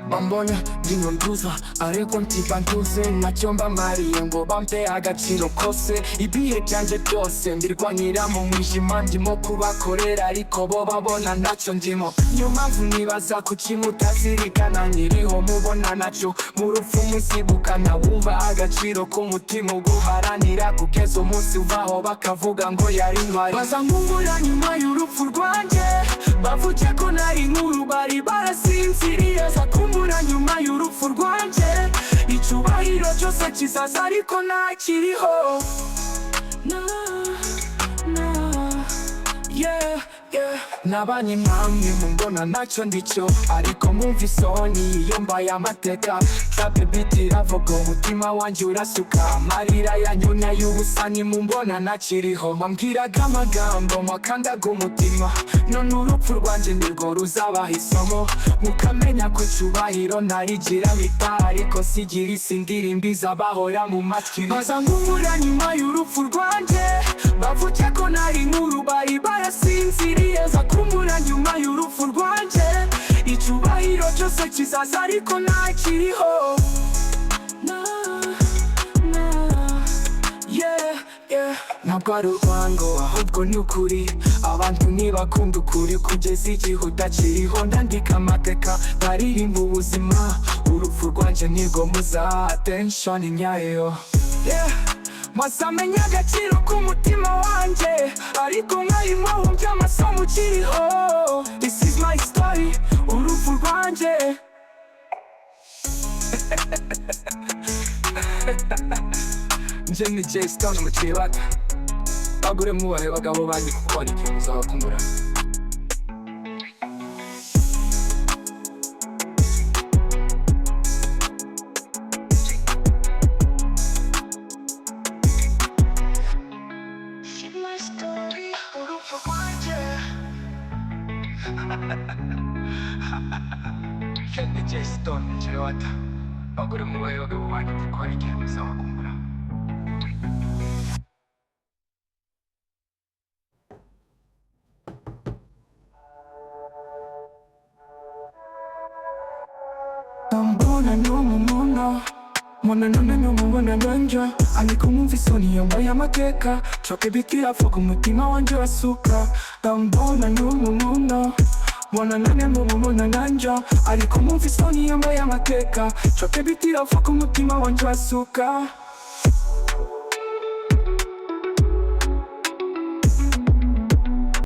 bambona ndimo nduza ariko ntibanduze ntacyo mbamariye ngo bampe agaciro kose. Ibihe byanjye byose mbirwanira mu mwijima, ndimo kubakorera ariko bo babona ntacyo ndimo. Niyo mpamvu nibaza kuki mutazirikana nkiriho mubona nacyo mu rupfu musibukana. Wumva agaciro k'umutima uguharanira kugeza umunsi uvaho bakavuga ngo yari intwari. Baza nkumbura nyuma y'urupfu rwanjye, bavuge ko nari inkuru bari barasinziriye. Za kumbura nyuma y'urupfu rwanjye, icyubahiro cyose kizaza ariko ntakiriho. Nabanye namwe mumbona ntacyo ndicyo, ariko mwumva isoni iyo mbaye amateka. Trap beat iravuga umutima wanjye urasuka, amarira yanyu n'ay'ubusa nimumbona ntakiriho. Bambwiraga amagambo mwakandaga umutima, none urupfu rwanjye nirwo ruzabaha isomo. Mukamenya ko icyubahiro ntarigira bita, ariko sigira isi indirimbo izabahora mu matwi. Baza nkumbura nyuma y'urupfu rwanjye, bavuge ko nari inkuru bari barasinziriye. Za kumbura nyuma y'urupfu rwanjye, icyubahiro cyose kizaza ariko ntakiriho. Ntabwo ari urwango ahubwo ni ukuri, abantu ntibakunda ukuri kugeza igihe udakiriho. Ndandika amateka baririmba ubuzima, urupfu rwanjye nirwo muza attention nyayo. Mwazamenya agaciro k'umutima wanjye, ariko mwarimu wumva amasomo ukiriho. This is my story, urupfu rwanjye. Nje ni Jay Stone mukiri bato, bagure mwubahe bagabo banyu kuko hari ikintu uzabakumbura. Nje ni Jay Stone mukiri bato, bagure mwubahe bagabo banyu kuko hari ikintu uzabakumbura. Mbona n'umumuna, mbona none n'umubona nanja, ariko mwumva isoni yambaye amateka. Trap beat iravuga umutima wanjye urasuka. Mbona n'umumuna, mbona none n'umubona nanja, ariko mwumva isoni yambaye amateka. Trap beat iravuga umutima wanjye urasuka.